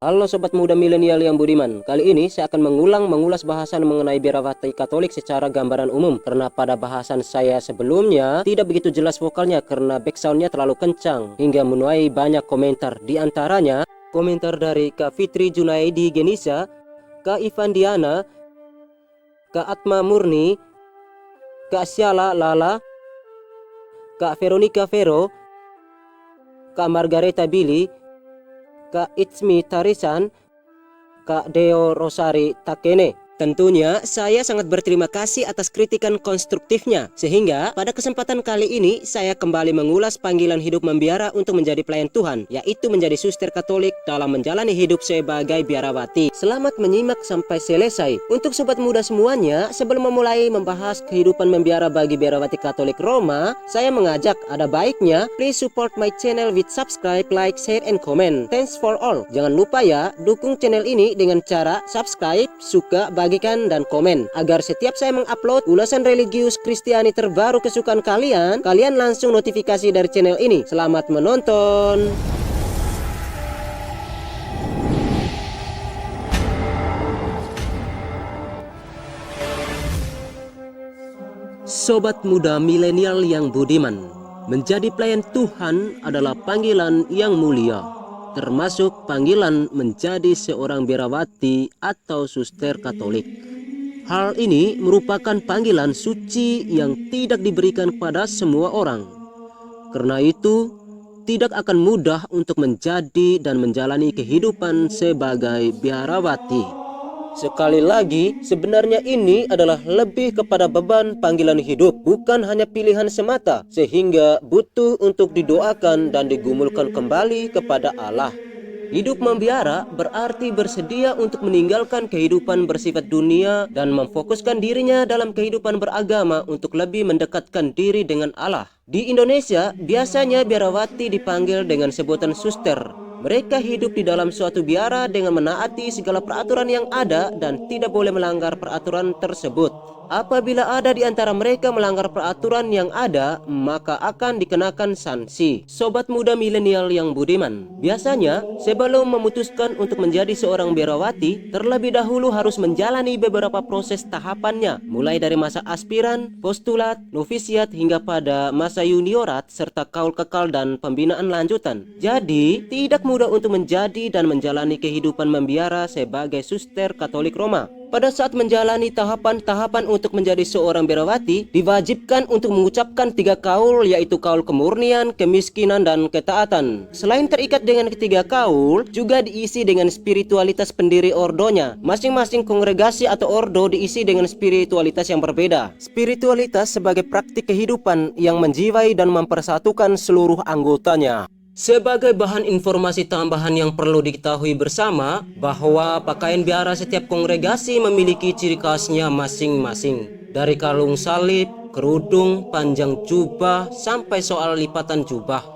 Halo Sobat Muda Milenial yang budiman, kali ini saya akan mengulas bahasan mengenai Biarawati Katolik secara gambaran umum. Karena pada bahasan saya sebelumnya tidak begitu jelas vokalnya karena backsoundnya terlalu kencang hingga menuai banyak komentar. Di antaranya komentar dari Kak Fitri Junaidi Genisa, Kak Ivan Diana, Kak Atma Murni, Kak Syala Lala, Kak Veronica Vero, Kak Margareta Billy, Kak Itsmi Tarisan, Kak Deo Rosari Takene. Tentunya saya sangat berterima kasih atas kritikan konstruktifnya. Sehingga pada kesempatan kali ini saya kembali mengulas panggilan hidup membiara untuk menjadi pelayan Tuhan, yaitu menjadi suster Katolik dalam menjalani hidup sebagai biarawati. Selamat menyimak sampai selesai. Untuk sobat muda semuanya, sebelum memulai membahas kehidupan membiara bagi biarawati Katolik Roma, saya mengajak ada baiknya please support my channel with subscribe, like, share, and comment. Thanks for all. Jangan lupa ya, dukung channel ini dengan cara subscribe, suka, bagikan, dan komen agar setiap saya mengupload ulasan religius Kristiani terbaru kesukaan kalian langsung notifikasi dari channel ini. Selamat menonton. Sobat muda milenial yang budiman, menjadi pelayan Tuhan adalah panggilan yang mulia, termasuk panggilan menjadi seorang biarawati atau suster Katolik. Hal ini merupakan panggilan suci yang tidak diberikan kepada semua orang. Karena itu, tidak akan mudah untuk menjadi dan menjalani kehidupan sebagai biarawati. Sekali lagi, sebenarnya ini adalah lebih kepada beban panggilan hidup, bukan hanya pilihan semata, sehingga butuh untuk didoakan dan digumulkan kembali kepada Allah. Hidup membiara berarti bersedia untuk meninggalkan kehidupan bersifat dunia dan memfokuskan dirinya dalam kehidupan beragama untuk lebih mendekatkan diri dengan Allah. Di Indonesia, biasanya biarawati dipanggil dengan sebutan suster. Mereka hidup di dalam suatu biara dengan menaati segala peraturan yang ada dan tidak boleh melanggar peraturan tersebut. Apabila ada di antara mereka melanggar peraturan yang ada, maka akan dikenakan sanksi. Sobat muda milenial yang budiman, biasanya sebelum memutuskan untuk menjadi seorang biarawati, terlebih dahulu harus menjalani beberapa proses tahapannya, mulai dari masa aspiran, postulat, novisiat hingga pada masa juniorat serta kaul kekal dan pembinaan lanjutan. Jadi, tidak mudah untuk menjadi dan menjalani kehidupan membiara sebagai suster Katolik Roma. Pada saat menjalani tahapan-tahapan untuk menjadi seorang biarawati, diwajibkan untuk mengucapkan 3 kaul, yaitu kaul kemurnian, kemiskinan, dan ketaatan. Selain terikat dengan ketiga kaul, juga diisi dengan spiritualitas pendiri ordonya. Masing-masing kongregasi atau ordo diisi dengan spiritualitas yang berbeda. Spiritualitas sebagai praktik kehidupan yang menjiwai dan mempersatukan seluruh anggotanya. Sebagai bahan informasi tambahan yang perlu diketahui bersama, bahwa pakaian biara setiap kongregasi memiliki ciri khasnya masing-masing. Dari kalung salib, kerudung, panjang jubah, sampai soal lipatan jubah.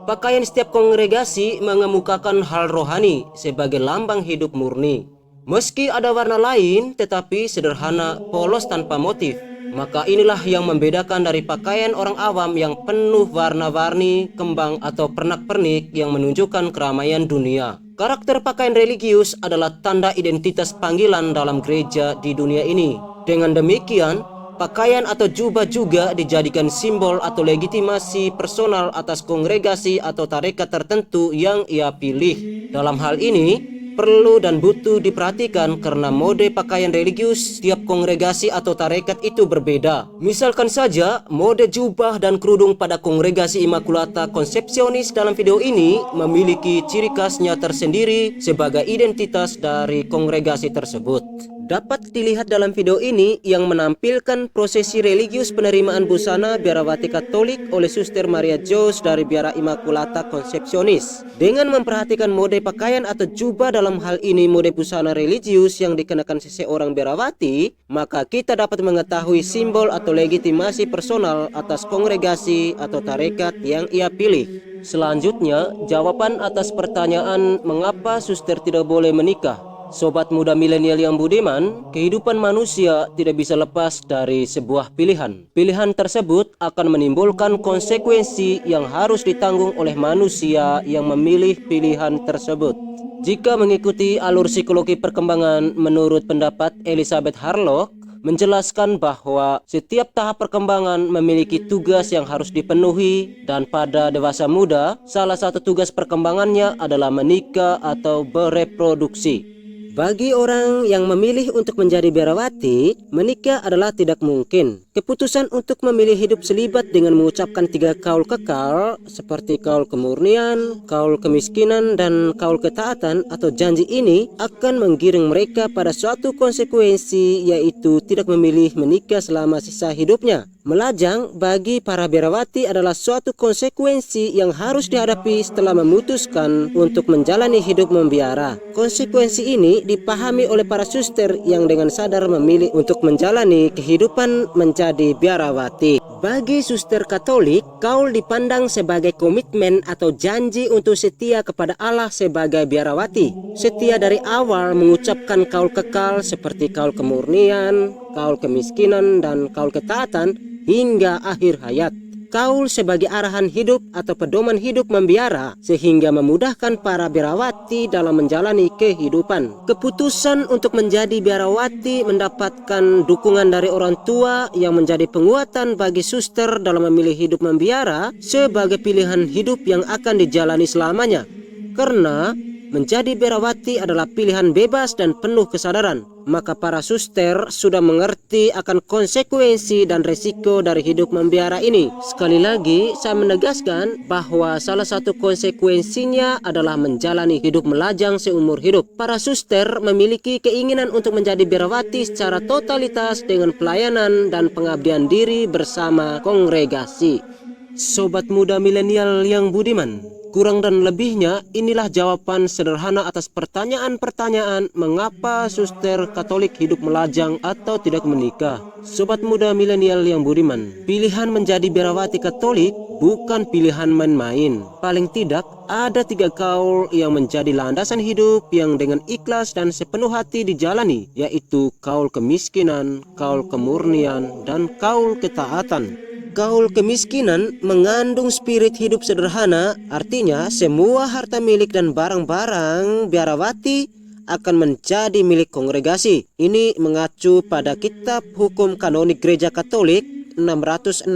Pakaian setiap kongregasi mengemukakan hal rohani sebagai lambang hidup murni. Meski ada warna lain, tetapi sederhana, polos tanpa motif. Maka inilah yang membedakan dari pakaian orang awam yang penuh warna-warni, kembang atau pernak-pernik yang menunjukkan keramaian dunia. Karakter pakaian religius adalah tanda identitas panggilan dalam gereja di dunia ini. Dengan demikian, pakaian atau jubah juga dijadikan simbol atau legitimasi personal atas kongregasi atau tarekat tertentu yang ia pilih. Dalam hal ini, perlu dan butuh diperhatikan karena mode pakaian religius setiap kongregasi atau tarekat itu berbeda. Misalkan saja, mode jubah dan kerudung pada kongregasi Immaculata Conceptionis dalam video ini memiliki ciri khasnya tersendiri sebagai identitas dari kongregasi tersebut. Dapat dilihat dalam video ini yang menampilkan prosesi religius penerimaan busana biarawati Katolik oleh Suster Maria Jos dari Biara Immaculata Concepcionis. Dengan memperhatikan mode pakaian atau jubah, dalam hal ini mode busana religius yang dikenakan seseorang biarawati, maka kita dapat mengetahui simbol atau legitimasi personal atas kongregasi atau tarekat yang ia pilih. Selanjutnya, jawaban atas pertanyaan mengapa suster tidak boleh menikah. Sobat muda milenial yang budiman, kehidupan manusia tidak bisa lepas dari sebuah pilihan. Pilihan tersebut akan menimbulkan konsekuensi yang harus ditanggung oleh manusia yang memilih pilihan tersebut. Jika mengikuti alur psikologi perkembangan menurut pendapat Elizabeth Harlock, menjelaskan bahwa setiap tahap perkembangan memiliki tugas yang harus dipenuhi, dan pada dewasa muda, salah satu tugas perkembangannya adalah menikah atau bereproduksi. Bagi orang yang memilih untuk menjadi biarawati, menikah adalah tidak mungkin. Keputusan untuk memilih hidup selibat dengan mengucapkan 3 kaul kekal seperti kaul kemurnian, kaul kemiskinan, dan kaul ketaatan atau janji ini akan menggiring mereka pada suatu konsekuensi, yaitu tidak memilih menikah selama sisa hidupnya. Melajang bagi para biarawati adalah suatu konsekuensi yang harus dihadapi setelah memutuskan untuk menjalani hidup membiara. Konsekuensi ini dipahami oleh para suster yang dengan sadar memilih untuk menjalani kehidupan menjadi biarawati. Bagi suster Katolik, kaul dipandang sebagai komitmen atau janji untuk setia kepada Allah sebagai biarawati. Setia dari awal mengucapkan kaul kekal seperti kaul kemurnian, kaul kemiskinan, dan kaul ketaatan hingga akhir hayat. Kaul sebagai arahan hidup atau pedoman hidup membiara, sehingga memudahkan para biarawati dalam menjalani kehidupan. Keputusan untuk menjadi biarawati mendapatkan dukungan dari orang tua yang menjadi penguatan bagi suster dalam memilih hidup membiara sebagai pilihan hidup yang akan dijalani selamanya. Karena menjadi biarawati adalah pilihan bebas dan penuh kesadaran, maka para suster sudah mengerti akan konsekuensi dan resiko dari hidup membiara ini. Sekali lagi, saya menegaskan bahwa salah satu konsekuensinya adalah menjalani hidup melajang seumur hidup. Para suster memiliki keinginan untuk menjadi biarawati secara totalitas dengan pelayanan dan pengabdian diri bersama kongregasi. Sobat muda milenial yang budiman, kurang dan lebihnya inilah jawaban sederhana atas pertanyaan-pertanyaan mengapa suster Katolik hidup melajang atau tidak menikah. Sobat muda milenial yang budiman, pilihan menjadi biarawati Katolik bukan pilihan main-main. Paling tidak ada 3 kaul yang menjadi landasan hidup yang dengan ikhlas dan sepenuh hati dijalani, yaitu kaul kemiskinan, kaul kemurnian, dan kaul ketaatan. Kaul kemiskinan mengandung spirit hidup sederhana, artinya semua harta milik dan barang-barang biarawati akan menjadi milik kongregasi. Ini mengacu pada Kitab Hukum Kanonik Gereja Katolik 668.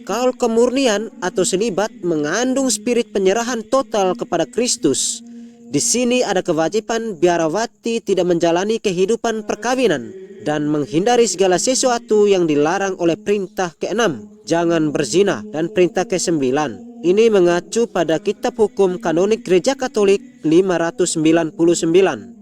Kaul kemurnian atau selibat mengandung spirit penyerahan total kepada Kristus. Di sini ada kewajiban biarawati tidak menjalani kehidupan perkawinan dan menghindari segala sesuatu yang dilarang oleh perintah ke-6, jangan berzina, dan perintah ke-9. Ini mengacu pada Kitab Hukum Kanonik Gereja Katolik 599.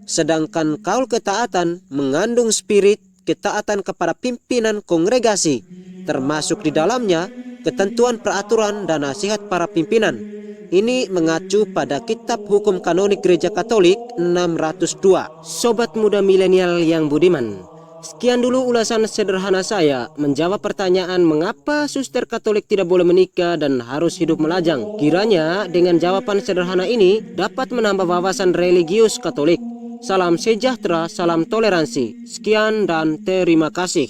Sedangkan kaul ketaatan mengandung spirit ketaatan kepada pimpinan kongregasi, termasuk di dalamnya ketentuan peraturan dan nasihat para pimpinan. Ini mengacu pada Kitab Hukum Kanonik Gereja Katolik 602. Sobat muda milenial yang budiman, sekian dulu ulasan sederhana saya menjawab pertanyaan mengapa suster Katolik tidak boleh menikah dan harus hidup melajang. Kiranya dengan jawaban sederhana ini dapat menambah wawasan religius Katolik. Salam sejahtera, salam toleransi. Sekian dan terima kasih.